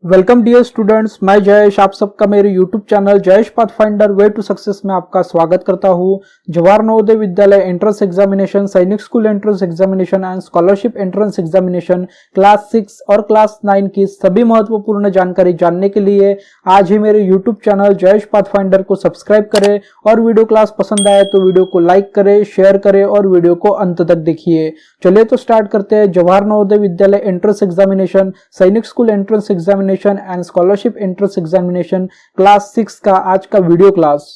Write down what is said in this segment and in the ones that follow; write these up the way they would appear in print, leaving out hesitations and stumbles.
Welcome dear students, मैं जयेश आप सबका मेरे YouTube channel Jayesh pathfinder way to success में आपका स्वागत करता हूं। Jawahar Navodaya Vidyalaya entrance examination, Sainik school entrance examination and scholarship entrance examination class 6 और क्लास 9 की सभी महत्वपूर्ण जानकारी जानने के लिए आज ही मेरे यूट्यूब चैनल जयेश पाथफाइंडर को सब्सक्राइब करें और वीडियो क्लास पसंद आए तो वीडियो को लाइक करें, शेयर करें और वीडियो को अंत तक देखिए। चलिए तो स्टार्ट करते हैं। Jawahar Navodaya Vidyalaya entrance examination, Sainik school entrance examination and scholarship entrance examination class 6 का आज का वीडियो क्लास।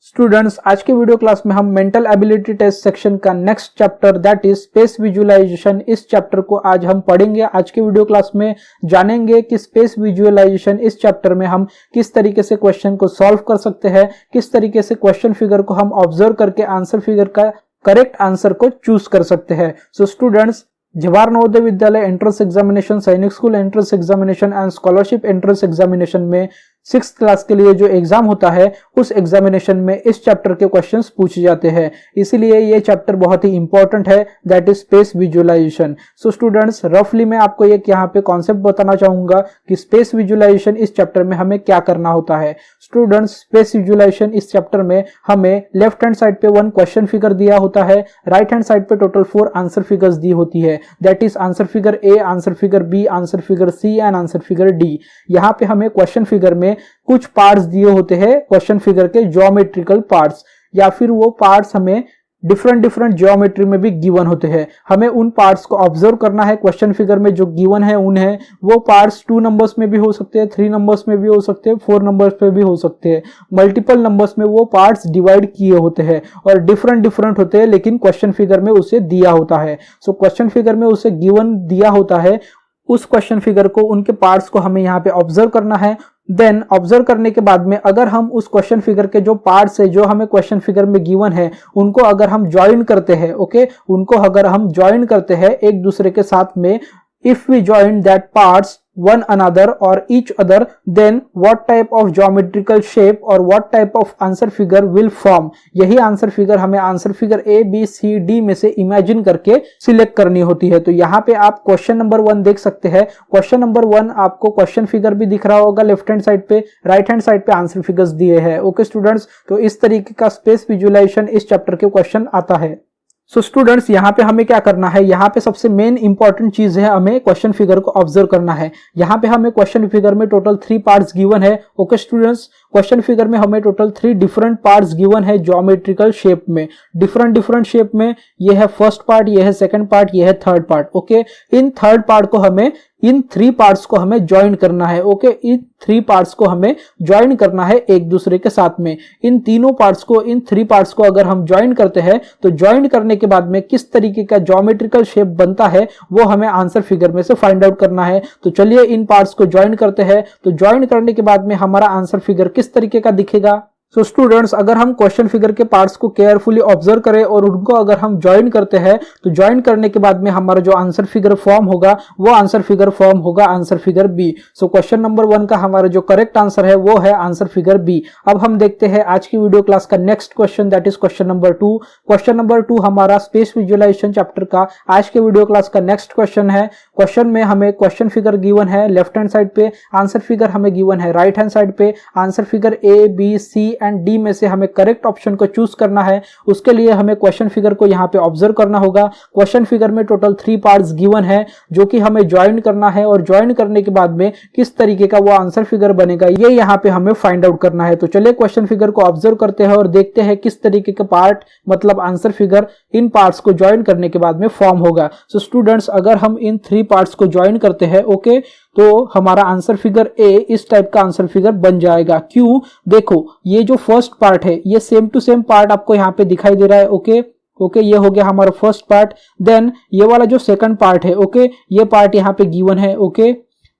स्टूडेंट्स, आज के वीडियो क्लास में हम मेंटल एबिलिटी टेस्ट सेक्शन का next chapter that is space visualization, इस चैप्टर को आज हम पढ़ेंगे। आज के वीडियो क्लास में जानेंगे कि स्पेस विजुअलाइजेशन इस चैप्टर में हम किस तरीके से क्वेश्चन को सॉल्व कर सकते हैं, किस तरीके से क्वेश्चन फिगर को हम ऑब्जर्व करके आंसर फिगर का करेक्ट आंसर को चूज कर सकते हैं। So students, Jawahar Navodaya Vidyalaya entrance examination, Sainik school entrance examination and scholarship entrance examination में 6th क्लास के लिए जो एग्जाम होता है उस एग्जामिनेशन में इस चैप्टर के क्वेश्चंस पूछे जाते हैं, इसीलिए ये चैप्टर बहुत ही इंपॉर्टेंट है, that is space visualization. So students, रफली मैं आपको एक यहाँ पे कॉन्सेप्ट बताना चाहूंगा कि स्पेस विजुअलाइजेशन इस चैप्टर में हमें क्या करना होता है। स्टूडेंट्स, स्पेस विजुअलाइजेशन इस चैप्टर में हमें लेफ्ट हैंड साइड पे 1 क्वेश्चन फिगर दिया होता है, राइट हैंड साइड पे टोटल 4 आंसर फिगर्स दी होती है, that is answer figure A, answer figure B, answer figure C and answer figure D. यहाँ पे हमें क्वेश्चन फिगर में कुछ पार्ट्स दिए होते हैं, क्वेश्चन फिगर के ज्योमेट्रिकल पार्ट्स, या फिर वो पार्ट्स हमें डिफरेंट ज्योमेट्री में भी गिवन होते हैं। हमें उन पार्ट्स को ऑब्जर्व करना है। क्वेश्चन फिगर में जो गिवन है उन्हें वो पार्ट्स 2 नंबर्स में भी हो सकते हैं, 3 नंबर्स में भी हो सकते हैं, 4 नंबर्स पे भी हो सकते हैं। मल्टीपल नंबर्स में वो पार्ट्स डिवाइड किए होते हैं और डिफरेंट होते हैं, लेकिन क्वेश्चन फिगर में उसे दिया होता है। सो क्वेश्चन फिगर में उसे गिवन दिया होता है, उस क्वेश्चन फिगर को, उनके पार्ट्स को हमें यहाँ पे ऑब्जर्व करना है। देन ऑब्जर्व करने के बाद में अगर हम उस क्वेश्चन फिगर के जो पार्ट्स है जो हमें क्वेश्चन फिगर में गिवन है उनको अगर हम ज्वाइन करते हैं, उनको अगर हम ज्वाइन करते हैं एक दूसरे के साथ में, if we join that parts one another or each other, then what type of geometrical shape or what type of answer figure will form। यही आंसर फिगर हमें answer figure A, B, C, D में से imagine करके select करनी होती है। तो यहाँ पे आप क्वेश्चन नंबर 1 देख सकते हैं। क्वेश्चन नंबर 1 आपको क्वेश्चन फिगर भी दिख रहा होगा लेफ्ट हैंड साइड पे, राइट हैंड साइड पे आंसर फिगर्स दिए हैं। ओके स्टूडेंट्स, तो इस तरीके का स्पेस विजुअलाइजेशन इस चैप्टर के क्वेश्चन आता है। सो स्टूडेंट्स, यहाँ पे हमें क्या करना है, यहाँ पे सबसे मेन इंपॉर्टेंट चीज है, हमें क्वेश्चन फिगर को ऑब्जर्व करना है। यहाँ पे हमें क्वेश्चन फिगर में टोटल 3 पार्ट्स गिवन है। ओके स्टूडेंट्स, क्वेश्चन फिगर में हमें टोटल 3 डिफरेंट पार्ट्स गिवन है ज्योमेट्रिकल शेप में, डिफरेंट शेप में। ये है फर्स्ट पार्ट, ये है सेकंड पार्ट, ये है third part. Okay, in third part को हमें, इन 3 पार्ट्स को हमें ज्वाइन करना है। ओके, इन 3 पार्ट्स को हमें ज्वाइन करना है एक दूसरे के साथ में। इन तीनों पार्ट्स को, इन 3 पार्ट्स को अगर हम ज्वाइन करते हैं तो ज्वाइन करने के बाद में किस तरीके का ज्योमेट्रिकल शेप बनता है वो हमें आंसर फिगर में से फाइंड आउट करना है। तो चलिए इन पार्ट्स को ज्वाइन करते हैं। तो ज्वाइन करने के बाद में हमारा आंसर फिगर किस तरीके का दिखेगा। सो स्टूडेंट्स, अगर हम क्वेश्चन फिगर के पार्ट्स को केयरफुली ऑब्जर्व करें और उनको अगर हम ज्वाइन करते हैं तो ज्वाइन करने के बाद में हमारा जो आंसर फिगर फॉर्म होगा वो आंसर फिगर फॉर्म होगा answer figure B. So question number 1 का हमारा जो करेक्ट आंसर है वो है आंसर फिगर बी। अब हम देखते हैं आज की वीडियो क्लास का next question, that is question number 2। Question number 2 हमारा स्पेस विजुअलाइजेशन चैप्टर का आज के वीडियो क्लास का नेक्स्ट क्वेश्चन है। क्वेश्चन में हमें क्वेश्चन फिगर गिवन है लेफ्ट हैंड साइड पे, आंसर फिगर हमें गिवन है राइट हैंड साइड पे। Answer figure A, B, C and D में से हमें करेक्ट ऑप्शन को चूज करना है। उसके लिए हमें क्वेश्चन फिगर को यहाँ पे ऑब्जर्व करना होगा। क्वेश्चन फिगर में टोटल 3 पार्ट्स गिवन है जो कि हमें ज्वाइन करना है और ज्वाइन करने के बाद में किस तरीके का वो आंसर फिगर बनेगा ये यहाँ पे हमें फाइंड आउट करना है। तो चलिए क्वेश्चन फिगर को ऑब्जर्व करते हैं और देखते हैं किस तरीके का पार्ट, मतलब आंसर फिगर इन पार्ट्स को ज्वाइन करने के बाद में फॉर्म होगा। सो स्टूडेंट्स, अगर हम इन 3 पार्ट्स को ज्वाइन करते हैं, ओके, तो हमारा आंसर फिगर ए इस टाइप का आंसर फिगर बन जाएगा। क्यों? देखो, ये जो फर्स्ट पार्ट है ये सेम टू सेम पार्ट आपको यहाँ पे दिखाई दे रहा है। ओके, ये हो गया हमारा फर्स्ट पार्ट। देन ये वाला जो सेकंड पार्ट है, ओके, ये पार्ट यहाँ पे गिवन है। ओके,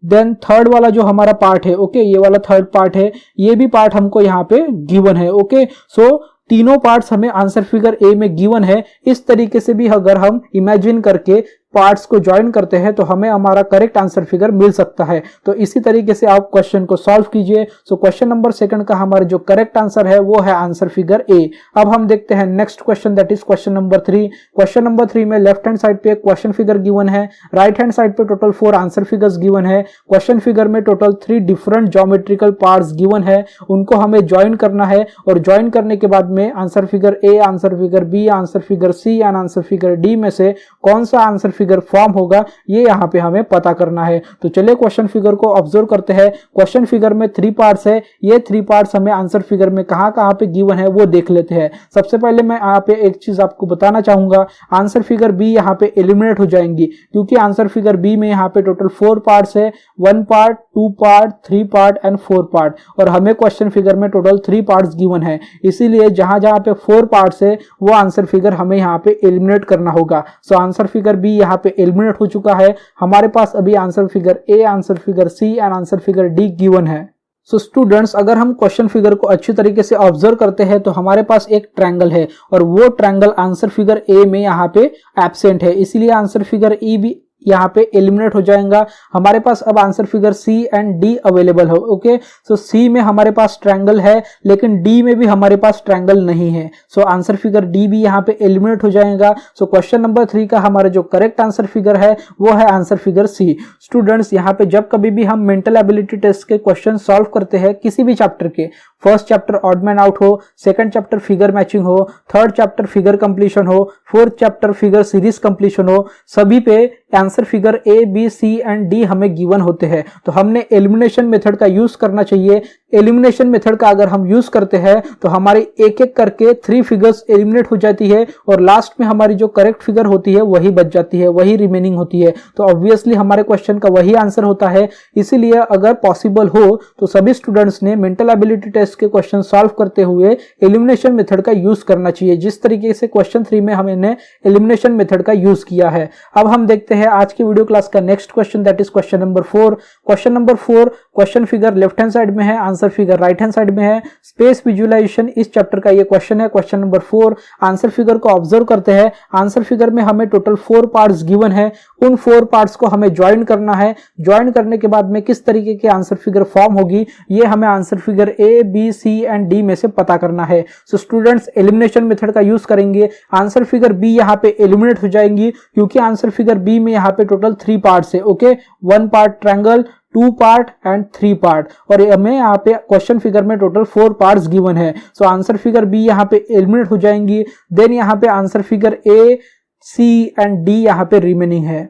देन थर्ड वाला जो हमारा पार्ट है, ओके, ये वाला थर्ड पार्ट है, ये भी पार्ट हमको यहाँ पे गिवन है। ओके, सो तीनों पार्ट्स हमें आंसर फिगर ए में गिवन है। इस तरीके से भी अगर हम इमेजिन करके पार्ट्स को ज्वाइन करते हैं तो हमें हमारा करेक्ट आंसर फिगर मिल सकता है। तो इसी तरीके से आप क्वेश्चन को सॉल्व कीजिए। सो क्वेश्चन नंबर 2 का हमारा जो करेक्ट आंसर है वो है आंसर फिगर ए। अब हम देखते हैं next question, that is question number 3। Question number 3 में लेफ्ट हैंड साइड पे एक क्वेश्चन फिगर गिवन है, राइट हैंड साइड पे टोटल 4 आंसर फिगर्स गिवन है। क्वेश्चन फिगर में total 3 different geometrical parts given है, उनको हमें ज्वाइन करना है और ज्वाइन करने के बाद में answer figure A, answer figure B, answer figure C and answer figure D में से कौन सा आंसर फिगर फॉर्म होगा ये यहाँ पे हमें पता करना है। तो चलिए क्वेश्चन फिगर को ऑब्जर्व करते हैं। क्वेश्चन फिगर में 3 पार्ट्स है, ये 3 पार्ट्स हमें आंसर फिगर में कहां पे गिवन है वो देख लेते हैं। सबसे पहले मैं यहाँ पे एक चीज आपको बताना चाहूंगा, आंसर फिगर बी यहाँ पे एलिमिनेट हो जाएंगी क्योंकि आंसर फिगर बी में यहाँ पे टोटल 4 पार्ट्स है, 1 part, 2 part, 3 part and 4 part, और हमें क्वेश्चन फिगर में टोटल 3 पार्ट्स गिवन है। इसीलिए जहां जहां पे 4 पार्ट्स है वो आंसर फिगर हमें यहाँ पे एलिमिनेट करना होगा। सो आंसर फिगर बी यहाँ पे एलिमिनेट हो चुका है। हमारे पास अभी answer figure A, answer figure C and answer figure D given है। सो स्टूडेंट्स, अगर हम क्वेश्चन फिगर को अच्छी तरीके से ऑब्जर्व करते हैं तो हमारे पास एक ट्रायंगल है और वो ट्रायंगल आंसर फिगर ए में यहाँ पे एब्सेंट है, इसीलिए आंसर फिगर ई भी यहाँ पे एलिमिनेट हो जाएगा। हमारे पास अब answer figure C and D available हो। ओके, सो सी में हमारे पास ट्रायंगल है लेकिन डी में भी हमारे पास ट्रायंगल नहीं है। सो आंसर फिगर डी भी यहाँ पे एलिमिनेट हो जाएगा। सो क्वेश्चन नंबर 3 का हमारा जो करेक्ट आंसर फिगर है वो है आंसर फिगर सी। स्टूडेंट्स, यहाँ पे जब कभी भी हम मेंटल एबिलिटी टेस्ट के क्वेश्चन सॉल्व करते हैं किसी भी चैप्टर के, first chapter odd man out हो, सेकंड चैप्टर फिगर मैचिंग हो, थर्ड चैप्टर फिगर कंप्लीशन हो, fourth chapter figure series completion हो, सभी पे answer figure A, B, C and D हमें गिवन होते हैं। तो हमने एलिमिनेशन मेथड का यूज करना चाहिए। एलिमिनेशन मेथड का अगर हम यूज करते हैं तो हमारी एक एक करके 3 फिगर्स एलिमिनेट हो जाती है और लास्ट में हमारी जो करेक्ट फिगर होती है वही बच जाती है, वही रिमेनिंग होती है। तो ऑब्वियसली हमारे क्वेश्चन का वही आंसर होता है। इसीलिए अगर पॉसिबल हो तो सभी स्टूडेंट्स ने मेंटल एबिलिटी टेस्ट के क्वेश्चन सॉल्व करते हुए एलिमिनेशन मेथड का यूज करना चाहिए, जिस तरीके से क्वेश्चन 3 में हमने एलिमिनेशन मेथड का यूज किया है। अब हम देखते हैं आज की वीडियो क्लास का next question, that is question number 4। Question number 4, question figure left hand side में है, answer figure right hand side में है। स्पेस विजुअलाइजेशन इस चैप्टर का ये क्वेश्चन है, क्वेश्चन नंबर 4। आंसर फिगर को ऑब्जर्व करते हैं। आंसर फिगर में हमें टोटल 4 पार्ट्स गिवन है, उन 4 पार्ट्स को हमें ज्वाइन करना है। ज्वाइन करने के बाद में किस तरीके की आंसर फिगर फॉर्म होगी ये हमें answer figure A, B, C and D में से पता करना है। सो स्टूडेंट्स, एलिमिनेशन मेथड का यूज करेंगे। आंसर फिगर बी यहाँ पे एलिमिनेट हो जाएंगी क्योंकि आंसर फिगर बी में यहाँ पे टोटल 3 पार्ट्स है। Okay, 1 part triangle, 2 part and 3 part, और हमें यहाँ पे क्वेश्चन फिगर में टोटल 4 पार्ट्स गिवन है। सो आंसर फिगर बी यहाँ पे एलिमिनेट हो जाएंगी। देन यहाँ पे answer figure A, C and D यहाँ पे रिमेनिंग है।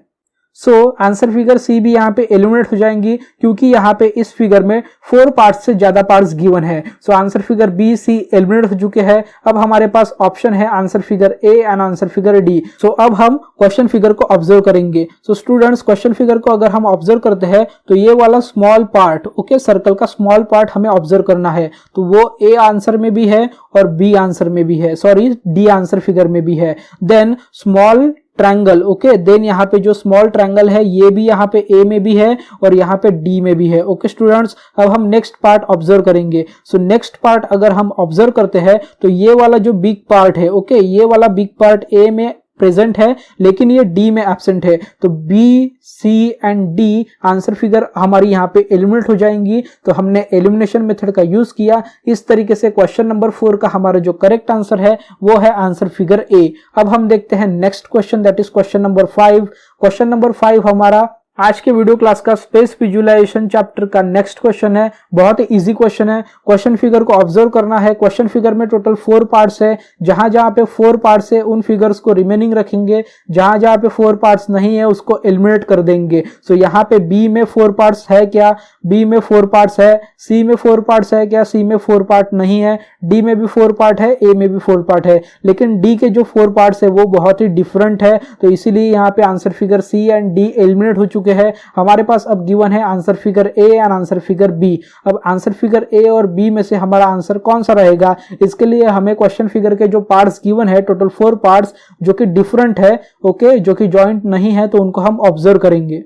सो आंसर फिगर सी भी यहाँ पे एलिमिनेट हो जाएंगी क्योंकि यहाँ पे इस फिगर में 4 पार्ट्स से ज्यादा पार्ट्स गिवन है। So answer figure B, C eliminate हो चुके हैं। अब हमारे पास ऑप्शन है answer figure A and answer figure D. So अब हम क्वेश्चन फिगर को ऑब्जर्व करेंगे। सो स्टूडेंट्स, क्वेश्चन फिगर को अगर हम ऑब्जर्व करते हैं तो ये वाला स्मॉल पार्ट, ओके, सर्कल का स्मॉल पार्ट हमें ऑब्जर्व करना है। तो वो ए आंसर में भी है और बी आंसर में भी है, सॉरी डी आंसर फिगर में भी है। Then small triangle, okay, then यहाँ पे जो स्मॉल ट्रायंगल है ये भी यहाँ पे ए में भी है और यहाँ पे डी में भी है। ओके स्टूडेंट्स, अब हम नेक्स्ट पार्ट ऑब्जर्व करेंगे। सो नेक्स्ट पार्ट अगर हम ऑब्जर्व करते हैं तो ये वाला जो बिग पार्ट है, ओके, ये वाला बिग पार्ट ए में प्रेजेंट है लेकिन ये डी में एब्सेंट है। तो B, C and D answer figure हमारी यहाँ पे एलिमिनेट हो जाएंगी। तो हमने एलिमिनेशन मेथड का यूज किया। इस तरीके से क्वेश्चन नंबर 4 का हमारा जो करेक्ट आंसर है वो है आंसर फिगर ए। अब हम देखते हैं next question, that is question number 5। Question number 5 हमारा आज के वीडियो क्लास का स्पेस विजुअलाइजेशन चैप्टर का नेक्स्ट क्वेश्चन है। बहुत ही इजी क्वेश्चन है। क्वेश्चन फिगर को ऑब्जर्व करना है। क्वेश्चन फिगर में टोटल 4 पार्ट्स है। जहां जहां पे 4 पार्ट्स है उन फिगर्स को रिमेनिंग रखेंगे, जहां जहां पे 4 पार्ट्स नहीं है उसको एलिमिनेट कर देंगे। सो यहाँ पे बी में 4 पार्ट्स है क्या? बी में 4 पार्ट्स है। सी में 4 पार्ट्स है क्या? सी में 4 पार्ट नहीं है। डी में भी 4 पार्ट है, ए में भी 4 पार्ट है, लेकिन डी के जो 4 पार्ट्स है वो बहुत ही डिफरेंट है। तो इसीलिए यहाँ पे answer figure C and D eliminate हो चुके हैं। हमारे पास अब गिवन है answer figure A and answer figure B. अब आंसर फिगर ए और बी में से हमारा आंसर कौन सा रहेगा, इसके लिए हमें क्वेश्चन फिगर के जो पार्ट्स गिवन है टोटल 4 पार्ट्स जो कि डिफरेंट है, ओके, जो कि जॉइंट नहीं है, तो उनको हम ऑब्जर्व करेंगे।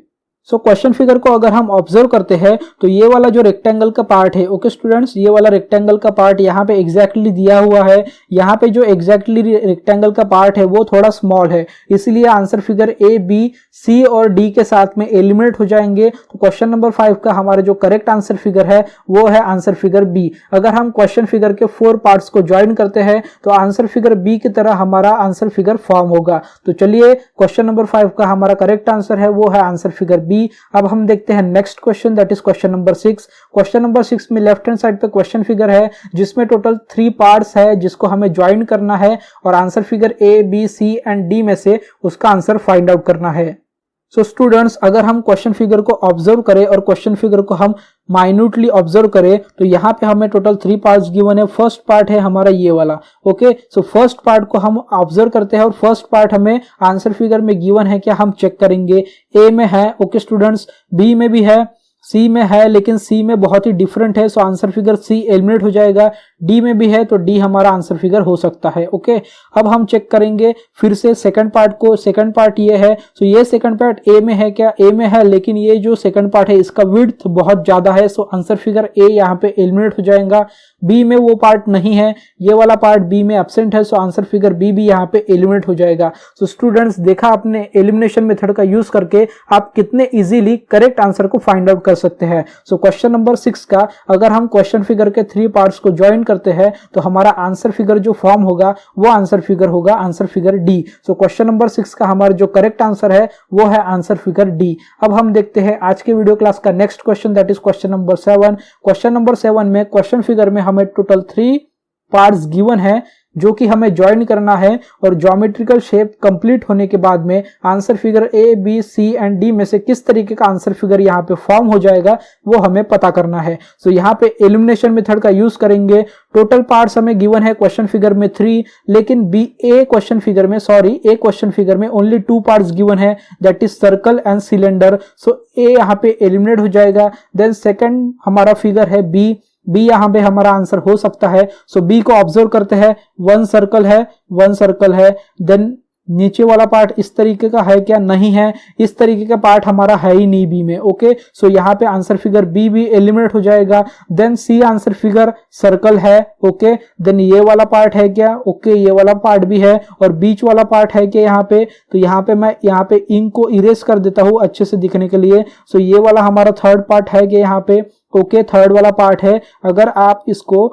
सो क्वेश्चन फिगर को अगर हम ऑब्जर्व करते हैं तो ये वाला जो रेक्टेंगल का पार्ट है, ओके स्टूडेंट्स, ये वाला रेक्टेंगल का पार्ट यहाँ पे एग्जैक्टली दिया हुआ है। यहाँ पे जो एग्जैक्टली रेक्टेंगल का पार्ट है वो थोड़ा स्मॉल है, इसलिए आंसर फिगर ए, बी, सी और डी के साथ में एलिमिनेट हो जाएंगे। तो क्वेश्चन नंबर 5 का हमारा जो करेक्ट आंसर फिगर है वो है आंसर फिगर बी। अगर हम क्वेश्चन फिगर के 4 पार्ट्स को ज्वाइन करते हैं तो आंसर फिगर बी की तरह हमारा आंसर फिगर फॉर्म होगा। तो चलिए क्वेश्चन नंबर 5 का हमारा करेक्ट आंसर है वो है आंसर फिगर बी। अब हम देखते हैं next question, that is question number 6। Question number 6 में लेफ्ट हैंड साइड पे क्वेश्चन फिगर है जिसमें टोटल 3 पार्ट्स है जिसको हमें ज्वाइन करना है और answer figure A, B, C and D में से उसका आंसर फाइंड आउट करना है। सो स्टूडेंट्स, अगर हम क्वेश्चन फिगर को ऑब्जर्व करें और क्वेश्चन फिगर को हम माइन्यूटली ऑब्जर्व करें तो यहाँ पे हमें टोटल 3 पार्ट्स गिवन है। फर्स्ट पार्ट है हमारा ये वाला, ओके। सो फर्स्ट पार्ट को हम ऑब्जर्व करते हैं और फर्स्ट पार्ट हमें आंसर फिगर में गिवन है, क्या हम चेक करेंगे। ए में है, ओके स्टूडेंट्स, बी में भी है, सी में है, लेकिन सी में बहुत ही डिफरेंट है, सो आंसर फिगर सी एलिमिनेट हो जाएगा। डी में भी है तो डी हमारा आंसर फिगर हो सकता है, ओके। अब हम चेक करेंगे फिर से सेकंड पार्ट को। सेकंड पार्ट ये है, सो ये सेकंड पार्ट ए में है, क्या ए में है, लेकिन ये जो सेकंड पार्ट है इसका विड्थ बहुत ज्यादा है, सो आंसर फिगर ए यहाँ पे एलिमिनेट हो जाएगा। बी में वो पार्ट नहीं है, ये वाला पार्ट बी में एब्सेंट है, सो आंसर फिगर बी भी यहाँ पे एलिमिनेट हो जाएगा। सो स्टूडेंट्स, देखा आपने एलिमिनेशन मेथड का यूज करके आप कितने इजीली करेक्ट आंसर को फाइंड आउट कर सकते हैं। सो क्वेश्चन नंबर 6 का अगर हम क्वेश्चन फिगर के 3 पार्ट्स को ज्वाइन करते हैं तो हमारा आंसर फिगर जो फॉर्म होगा वो आंसर फिगर होगा आंसर फिगर डी। सो क्वेश्चन नंबर 6 का हमारा जो करेक्ट आंसर है वो है आंसर फिगर डी। अब हम देखते हैं आज के वीडियो क्लास का next question, that is question number 7। Question number 7 में क्वेश्चन फिगर में हमें टोटल 3 पार्ट्स गिवन है जो कि हमें ज्वाइन करना है और ज्योमेट्रिकल शेप कंप्लीट होने के बाद में answer figure A, B, C and D में से किस तरीके का आंसर फिगर यहाँ पे फॉर्म हो जाएगा वो हमें पता करना है। सो यहाँ पे एलिमिनेशन मेथड का यूज करेंगे। टोटल पार्ट्स हमें गिवन है क्वेश्चन फिगर में 3, लेकिन ए क्वेश्चन फिगर में ओनली 2 पार्ट्स गिवन है, that is circle and cylinder. So A यहाँ पे एलिमिनेट हो जाएगा। देन सेकेंड हमारा फिगर है बी यहाँ पे हमारा आंसर हो सकता है। सो बी को ऑब्जर्व करते हैं, 1 सर्कल है। देन नीचे वाला पार्ट इस तरीके का है क्या, नहीं है, इस तरीके का पार्ट हमारा है ही नहीं बी में, ओके। सो यहाँ पे आंसर फिगर बी भी एलिमिनेट हो जाएगा। Then C answer figure circle है, ओके। देन ये वाला पार्ट है क्या, ओके, ये वाला पार्ट भी है और बीच वाला पार्ट है क्या यहाँ पे, तो यहाँ पे मैं यहाँ पे इंक को इरेज कर देता हूँ अच्छे से दिखने के लिए। सो ये वाला हमारा थर्ड पार्ट है क्या यहाँ पे, ओके, थर्ड वाला पार्ट है। अगर आप इसको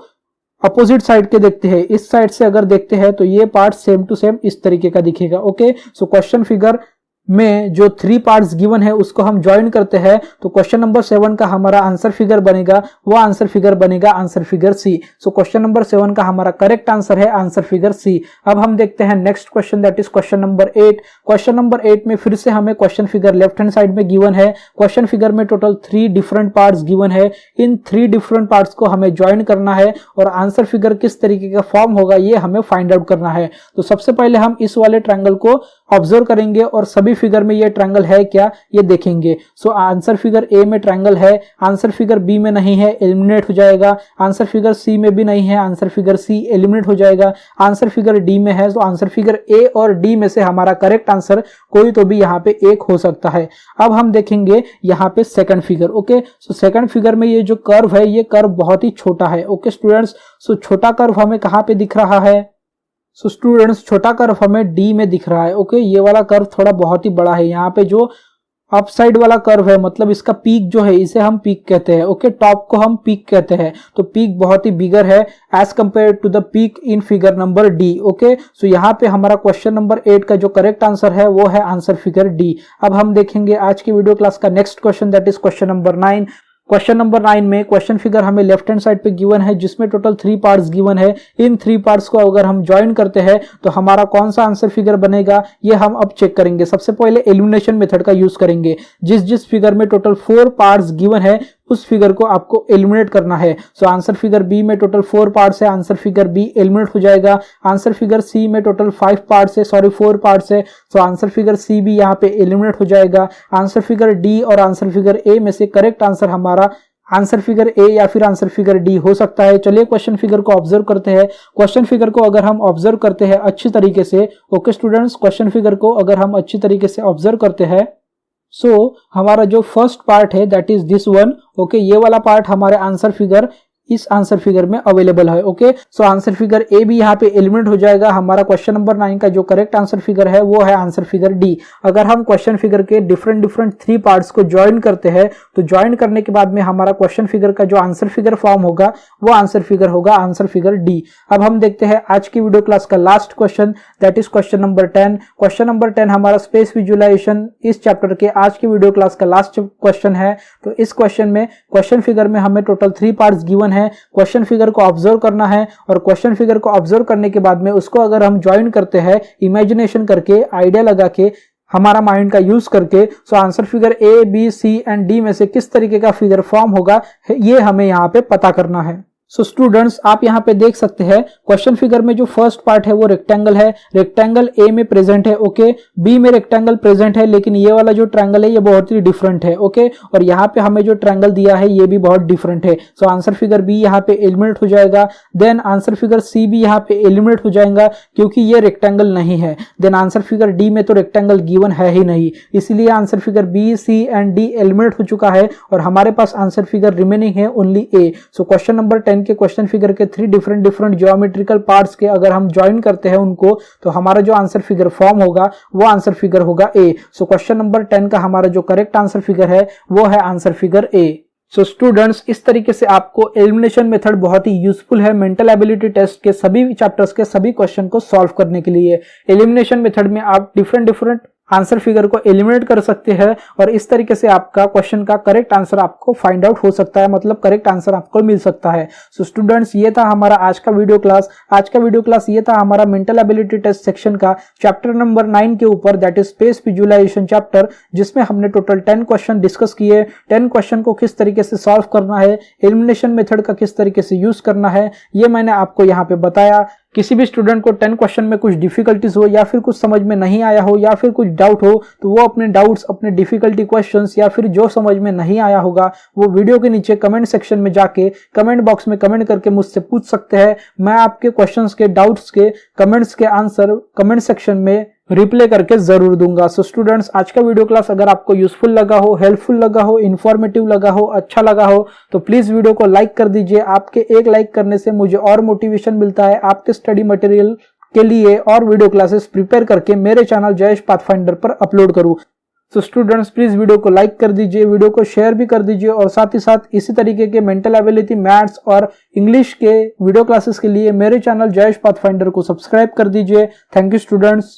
अपोजिट साइड के देखते हैं, इस साइड से अगर देखते हैं तो ये पार्ट सेम टू सेम इस तरीके का दिखेगा, ओके। सो क्वेश्चन फिगर में जो 3 पार्ट्स गिवन है उसको हम ज्वाइन करते हैं तो क्वेश्चन नंबर 7 का हमारा आंसर फिगर बनेगा, वो आंसर फिगर बनेगा आंसर फिगर सी। सो क्वेश्चन नंबर 7 का हमारा करेक्ट आंसर है आंसर फिगर सी। अब हम देखते हैं next question, that is question number 8। Question number 8 में फिर से हमें question figure left hand side में गिवन है। क्वेश्चन फिगर में टोटल 3 डिफरेंट पार्ट्स गिवन है। इन 3 डिफरेंट पार्ट्स को हमें ज्वाइन करना है और आंसर फिगर किस तरीके का फॉर्म होगा ये हमें फाइंड आउट करना है। तो सबसे पहले हम इस वाले ट्रायंगल को ऑब्जर्व करेंगे और सभी फिगर में ये ट्रायंगल है क्या ये देखेंगे। सो आंसर फिगर ए में ट्रायंगल है, आंसर फिगर बी में नहीं है, एलिमिनेट हो जाएगा। आंसर फिगर सी में भी नहीं है, आंसर फिगर सी एलिमिनेट हो जाएगा। आंसर फिगर डी में है, तो आंसर फिगर ए और डी में से हमारा करेक्ट आंसर कोई तो भी यहाँ पे एक हो सकता है। अब हम देखेंगे यहाँ पे second figure, okay. So second figure में ये जो कर्व है ये कर्व बहुत ही छोटा है, ओके स्टूडेंट्स। सो छोटा कर्व हमें कहाँ पे दिख रहा है, सो स्टूडेंट्स छोटा कर्व हमें डी में दिख रहा है, ओके। ये वाला कर्व थोड़ा बहुत ही बड़ा है। यहाँ पे जो अप साइड वाला कर्व है मतलब इसका पीक जो है इसे हम पीक कहते हैं, ओके। टॉप को हम पीक कहते हैं, तो पीक बहुत ही बिगर है as compared to the peak in figure number D, okay. So यहाँ पे हमारा क्वेश्चन नंबर 8 का जो करेक्ट आंसर है वो है आंसर फिगर डी। अब हम देखेंगे आज की वीडियो क्लास का next question, that is question number 9। Question number 9 में क्वेश्चन फिगर हमें लेफ्ट हैंड साइड पे गिवन है जिसमें टोटल 3 पार्ट्स गिवन है। इन 3 पार्ट्स को अगर हम ज्वाइन करते हैं तो हमारा कौन सा आंसर फिगर बनेगा ये हम अब चेक करेंगे। सबसे पहले एलिमिनेशन मेथड का यूज करेंगे। जिस फिगर में टोटल 4 पार्ट्स गिवन है उस फिगर को आपको एलिमिनेट करना है। सो आंसर फिगर बी में टोटल 4 पार्ट्स है, आंसर फिगर बी एलिमिनेट हो जाएगा। आंसर फिगर सी में टोटल 4 पार्ट्स है, सो आंसर फिगर सी भी यहाँ पे एलिमिनेट हो जाएगा। आंसर फिगर डी और आंसर फिगर ए में से करेक्ट आंसर हमारा आंसर फिगर ए या फिर आंसर फिगर डी हो सकता है। चलिए क्वेश्चन फिगर को ऑब्जर्व करते हैं। क्वेश्चन फिगर को अगर हम ऑब्जर्व करते हैं अच्छी तरीके से, ओके स्टूडेंट्स, क्वेश्चन फिगर को अगर हम अच्छी तरीके से ऑब्जर्व करते हैं हमारा जो फर्स्ट पार्ट है that is this one, okay, ये वाला पार्ट हमारे आंसर फिगर इस आंसर फिगर में अवेलेबल है। ओके, सो आंसर फिगर ए भी यहाँ पे एलिमिनेट हो जाएगा। हमारा क्वेश्चन नंबर 9 का जो करेक्ट आंसर फिगर है वो है आंसर फिगर डी। अगर हम क्वेश्चन फिगर के डिफरेंट 3 पार्ट्स को ज्वाइन करते हैं तो ज्वाइन करने के बाद में हमारा क्वेश्चन फिगर का जो आंसर फिगर फॉर्म होगा वो आंसर फिगर होगा आंसर फिगर डी। अब हम देखते हैं आज की वीडियो क्लास का last question, that is question number 10। Question number 10 हमारा स्पेस विजुअलाइजेशन इस चैप्टर के आज की वीडियो क्लास का लास्ट क्वेश्चन है। तो इस क्वेश्चन में क्वेश्चन फिगर में हमें टोटल 3 पार्ट्स गिवन है। क्वेश्चन फिगर को ऑब्जर्व करना है और क्वेश्चन फिगर को ऑब्जर्व करने के बाद में उसको अगर हम ज्वाइन करते हैं इमेजिनेशन करके, आइडिया लगा के, हमारा माइंड का यूज करके, so answer figure A B C and D में से किस तरीके का फिगर फॉर्म होगा ये हमें यहाँ पे पता करना है। सो स्टूडेंट्स आप यहाँ पे देख सकते हैं क्वेश्चन फिगर में जो फर्स्ट पार्ट है वो रेक्टेंगल है, रेक्टेंगल ए में प्रेजेंट है, ओके, बी में रेक्टेंगल प्रेजेंट है, लेकिन ये वाला जो ट्रायंगल है ये बहुत ही डिफरेंट है, ओके, और यहाँ पे हमें जो ट्रायंगल दिया है ये भी बहुत डिफरेंट है। सो आंसर फिगर बी यहाँ पे एलिमिनेट हो जाएगा। देन आंसर फिगर सी भी यहाँ पे एलिमिनेट हो जाएगा क्योंकि ये रेक्टेंगल नहीं है। देन आंसर फिगर डी में तो रेक्टेंगल गिवन है ही नहीं, इसीलिए answer figure B C and D eliminate हो चुका है और हमारे पास आंसर फिगर रिमेनिंग है only A. So question number 10 के क्वेश्चन फिगर के 3 डिफरेंट ज्योमेट्रिकल पार्ट्स के अगर हम ज्वाइन करते हैं उनको तो हमारा जो आंसर फिगर फॉर्म होगा वो आंसर फिगर होगा ए। सो क्वेश्चन नंबर 10 का हमारा जो करेक्ट आंसर फिगर है वो है आंसर फिगर ए। सो स्टूडेंट्स इस तरीके से आपको एलिमिनेशन मेथड बहुत ही यूजफुल है मेंटल एबिलिटी टेस्ट के सभी चैप्टर्स के सभी क्वेश्चन को सॉल्व करने के लिए। एलिमिनेशन मेथड में आप डिफरेंट आंसर फिगर को एलिमिनेट कर सकते हैं और इस तरीके से आपका क्वेश्चन का करेक्ट आंसर आपको फाइंड आउट हो सकता है, मतलब करेक्ट आंसर आपको मिल सकता है। सो स्टूडेंट्स ये था हमारा आज का वीडियो क्लास। आज का वीडियो क्लास ये था हमारा मेंटल एबिलिटी टेस्ट सेक्शन का चैप्टर नंबर 9 के ऊपर, that is space visualization chapter, जिसमें हमने टोटल 10 क्वेश्चन डिस्कस किए। 10 क्वेश्चन को किस तरीके से सॉल्व करना है, एलिमिनेशन मेथड का किस तरीके से यूज करना है, ये मैंने आपको यहाँ पे बताया। किसी भी स्टूडेंट को 10 क्वेश्चन में कुछ डिफिकल्टीज हो या फिर कुछ समझ में नहीं आया हो या फिर कुछ डाउट हो तो वो अपने डाउट्स, अपने डिफिकल्टी क्वेश्चंस या फिर जो समझ में नहीं आया होगा वो वीडियो के नीचे कमेंट सेक्शन में जाके कमेंट बॉक्स में कमेंट करके मुझसे पूछ सकते हैं। मैं आपके क्वेश्चंस के, डाउट्स के, कमेंट्स के आंसर कमेंट सेक्शन में रिप्ले करके जरूर दूंगा। सो स्टूडेंट्स आज का वीडियो क्लास अगर आपको यूजफुल लगा हो, हेल्पफुल लगा हो, इन्फॉर्मेटिव लगा हो, अच्छा लगा हो तो प्लीज वीडियो को लाइक कर दीजिए। आपके एक लाइक करने से मुझे और मोटिवेशन मिलता है आपके स्टडी मटेरियल के लिए और वीडियो क्लासेस प्रिपेयर करके मेरे चैनल जयेश पाथफाइंडर पर अपलोड करूं। तो स्टूडेंट्स प्लीज वीडियो को लाइक कर दीजिए, वीडियो को शेयर भी कर दीजिए और साथ ही साथ इसी तरीके के मेंटल एबिलिटी, मैथ्स और इंग्लिश के वीडियो क्लासेस के लिए मेरे चैनल जयेश पाथफाइंडर को सब्सक्राइब कर दीजिए। Thank you students.